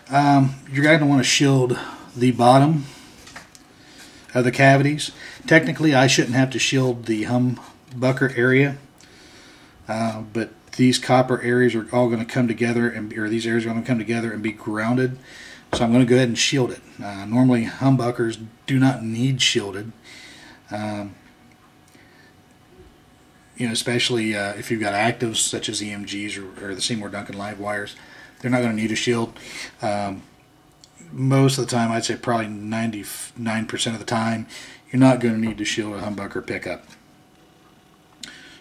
You're going to want to shield the bottom of the cavities. Technically, I shouldn't have to shield the humbucker area, but these copper areas are all going to come together, or these areas are going to come together and be grounded. So I'm going to go ahead and shield it. Normally, humbuckers do not need shielded. Especially if you've got actives such as EMGs or the Seymour Duncan live wires, they're not going to need a shield. Most of the time, I'd say probably 99% of the time, you're not going to need to shield a humbucker pickup.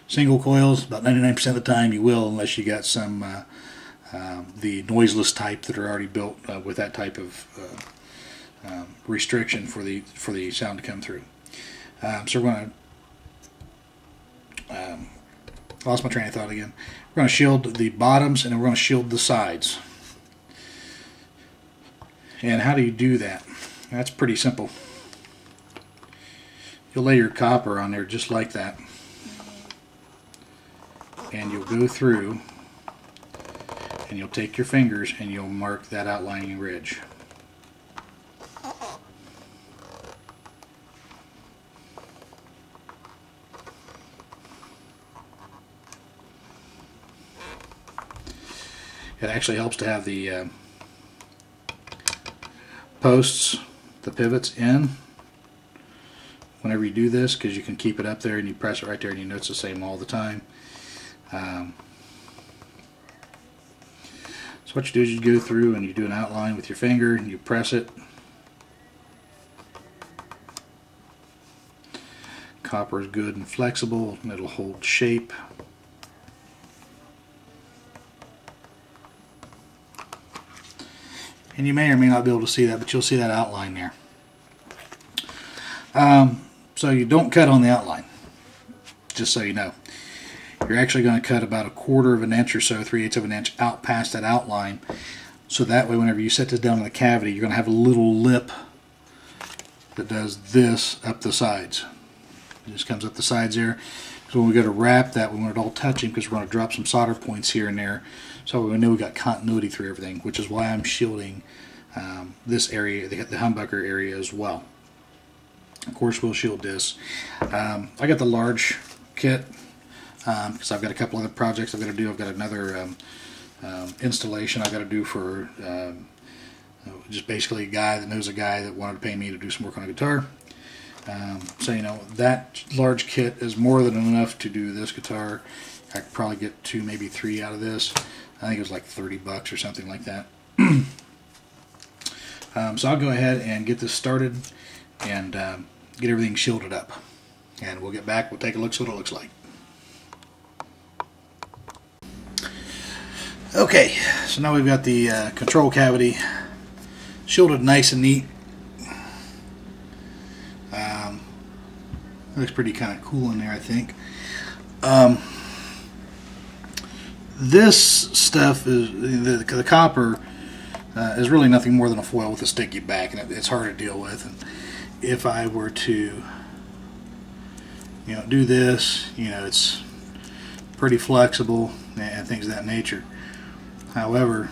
Single coils, about 99% of the time you will, unless you got some the noiseless type that are already built with that type of restriction for the sound to come through. So we're going to lost my train of thought again. We're going to shield the bottoms, and then we're going to shield the sides. And how do you do that? That's pretty simple. You'll lay your copper on there just like that, and you'll go through and you'll take your fingers and you'll mark that outlining ridge. It actually helps to have the posts, the pivots in whenever you do this, because you can keep it up there and you press it right there and you know it's the same all the time. So what you do is you go through and you do an outline with your finger and you press it. Copper is good and flexible, and it'll hold shape. And you may or may not be able to see that, but you'll see that outline there. So you don't cut on the outline, just so you know. You're actually going to cut about 1/4 of an inch or so, 3/8 of an inch out past that outline. So that way whenever you set this down in the cavity, you're going to have a little lip that does this up the sides. It just comes up the sides there. So when we go to wrap that, we want it all touching, because we're going to drop some solder points here and there. So we know we got continuity through everything, which is why I'm shielding this area, the humbucker area as well. Of course, we'll shield this. I got the large kit because I've got a couple other projects I've got to do. I've got another installation I've got to do for just basically a guy that knows a guy that wanted to pay me to do some work on a guitar. So you know, that large kit is more than enough to do this guitar. I could probably get 2, maybe 3 out of this. I think it was like $30 or something like that. So I'll go ahead and get this started and get everything shielded up. And we'll get back, we'll take a look, see what it looks like. Okay, so now we've got the control cavity shielded nice and neat. Looks pretty kind of cool in there, I think. This stuff is the copper is really nothing more than a foil with a sticky back, and it's hard to deal with. And if I were to, do this, it's pretty flexible and things of that nature. However,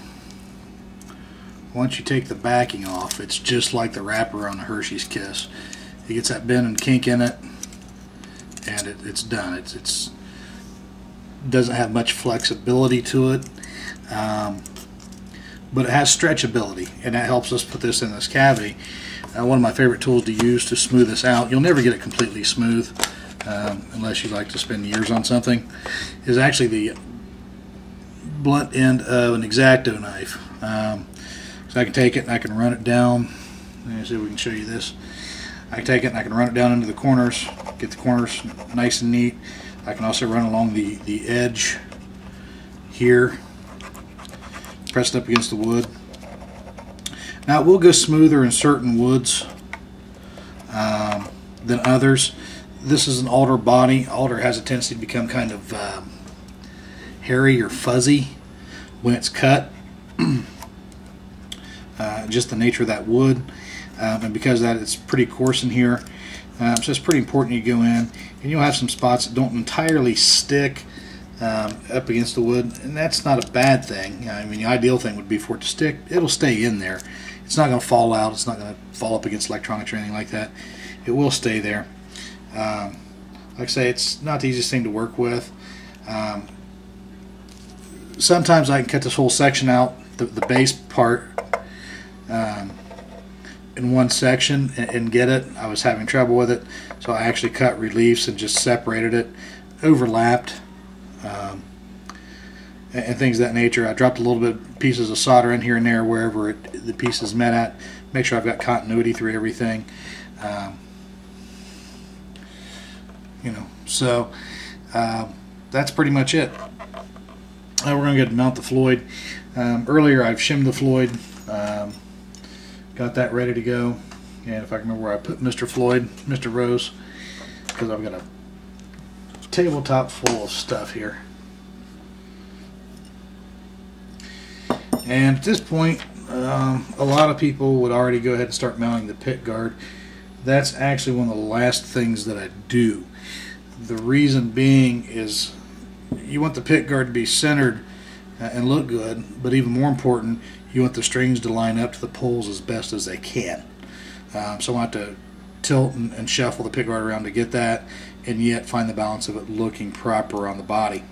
once you take the backing off, it's just like the wrapper on the Hershey's Kiss. It gets that bend and kink in it, and it's done. It's doesn't have much flexibility to it, but it has stretchability, and that helps us put this in this cavity. One of my favorite tools to use to smooth this out, you'll never get it completely smooth unless you like to spend years on something, is actually the blunt end of an X-Acto knife. So I can take it and I can run it down. Let me see if we can show you this. I can take it and I can run it down into the corners, get the corners nice and neat. I can also run along the edge here, pressed up against the wood. Now it will go smoother in certain woods than others. This is an alder body. Alder has a tendency to become kind of hairy or fuzzy when it's cut. Just the nature of that wood, and because of that, it's pretty coarse in here. So it's pretty important you go in, and you'll have some spots that don't entirely stick, up against the wood, and that's not a bad thing. I mean, the ideal thing would be for it to stick. It'll stay in there. It's not going to fall out. It's not going to fall up against electronics or anything like that. It will stay there. Like I say, it's not the easiest thing to work with. Sometimes I can cut this whole section out, the base part, in one section and get it. I was having trouble with it, so I actually cut reliefs and just separated it, overlapped, and things of that nature. I dropped a little bit of pieces of solder in here and there wherever the pieces met at. Make sure I've got continuity through everything. So that's pretty much it. Now we're going to mount the Floyd. Earlier I've shimmed the Floyd, got that ready to go, and if I can remember where I put Mr. Floyd, Mr. Rose, because I've got a tabletop full of stuff here. And at this point, a lot of people would already go ahead and start mounting the pick guard. That's actually one of the last things that I do. The reason being is you want the pick guard to be centered and look good, but even more important, you want the strings to line up to the poles as best as they can. So I want to tilt and shuffle the pick guard around to get that, and yet find the balance of it looking proper on the body.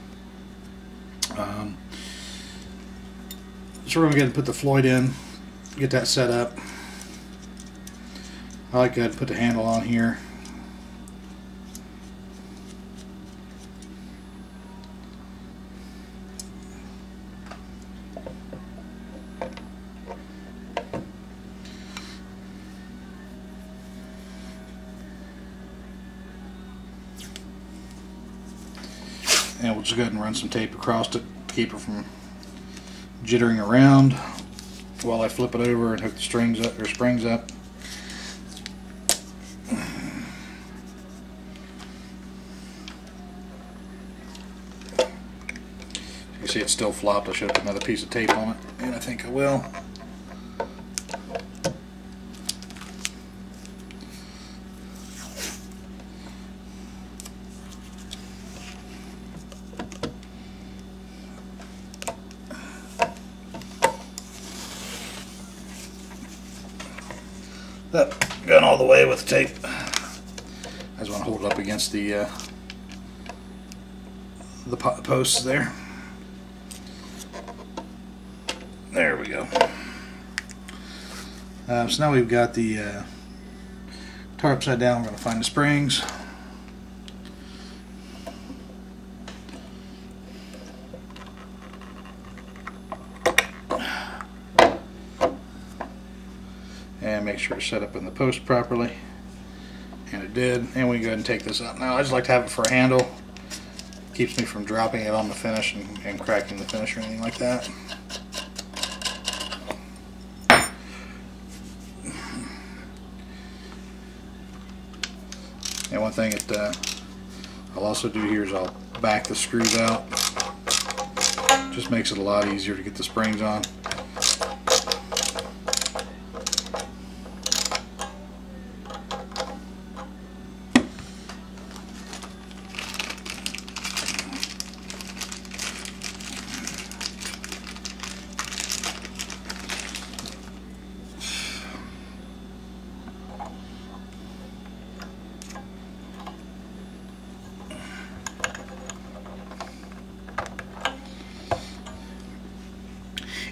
So we're going to go ahead and put the Floyd in, get that set up. I like to go ahead and put the handle on here. And we'll just go ahead and run some tape across it to keep it from jittering around while I flip it over and hook the strings up or springs up. You can see it's still flopped. I should put another piece of tape on it, and I think I will. Going all the way with the tape. I just want to hold it up against the posts there. There we go. So now we've got the guitar upside down. We're going to find the springs. And make sure it's set up in the post properly, and it did. And we can go ahead and take this out. Now I just like to have it for a handle. Keeps me from dropping it on the finish and cracking the finish or anything like that. And one thing that I'll also do here is I'll back the screws out. Just makes it a lot easier to get the springs on.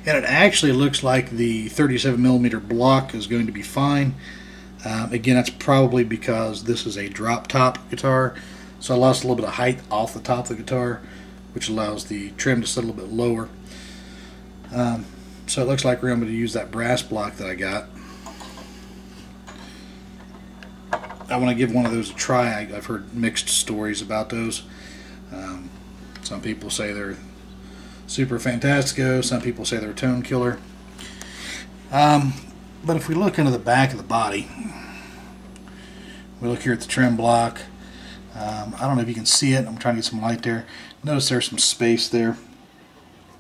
And it actually looks like the 37mm block is going to be fine. Again, that's probably because this is a drop top guitar, so it allows a little bit of height off the top of the guitar, which allows the trim to sit a little bit lower. So it looks like we're going to use that brass block that I got. I want to give one of those a try. I've heard mixed stories about those. Some people say they're super fantastico, some people say they're a tone killer. But if we look into the back of the body, we look here at the trim block. I don't know if you can see it. I'm trying to get some light there. Notice there's some space there.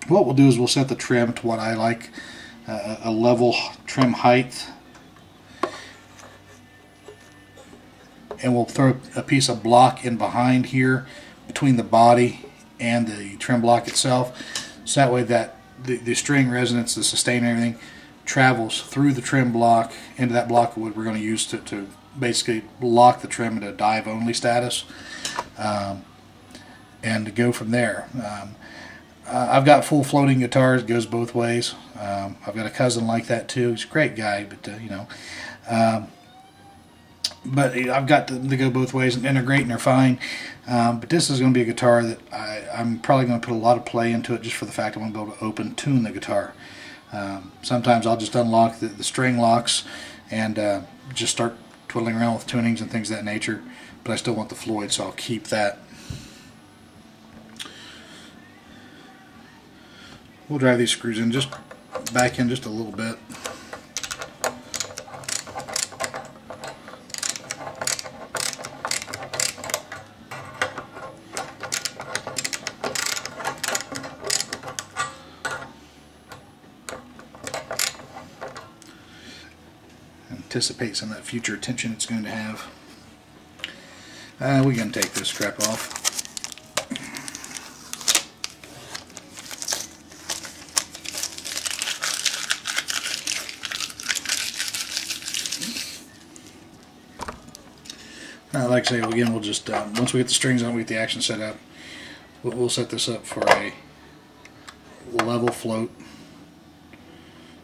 What we'll do is we'll set the trim to what I like, a level trim height. And we'll throw a piece of block in behind here between the body and the trim block itself, so that way that the string resonance, the sustain, and everything travels through the trim block into that block of wood we're going to use to basically lock the trim into dive only status, and to go from there. I've got full floating guitars, it goes both ways. I've got a cousin like that too. He's a great guy, but you know, but I've got to go both ways, and they're great and they're fine. But this is going to be a guitar that I'm probably going to put a lot of play into it, just for the fact I want to be able to open tune the guitar. Sometimes I'll just unlock the string locks and just start twiddling around with tunings and things of that nature, but I still want the Floyd, so I'll keep that. We'll drive these screws in, just back in just a little bit. Anticipate some of that future attention it's going to have. We're going to take this crap off. Like I say, again, we'll just once we get the strings on, we get the action set up, we'll set this up for a level float,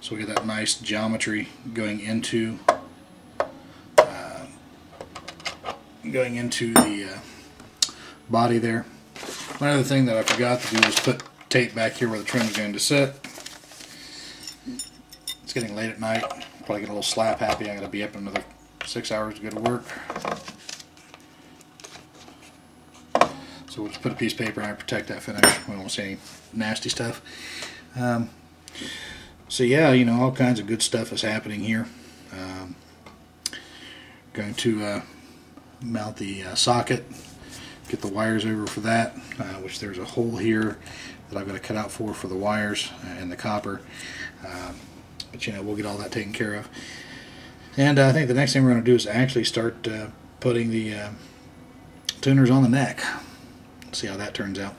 so we get that nice geometry going into the body there. One other thing that I forgot to do was put tape back here where the trim is going to sit. It's getting late at night, probably get a little slap happy. I'm going to be up another 6 hours to go to work. So we'll just put a piece of paper on it, protect that finish. We won't see any nasty stuff. So yeah, you know, all kinds of good stuff is happening here. Going to mount the socket, get the wires over for that, which there's a hole here that I've got to cut out for the wires and the copper. But you know, we'll get all that taken care of. And I think the next thing we're going to do is actually start putting the tuners on the neck. See how that turns out.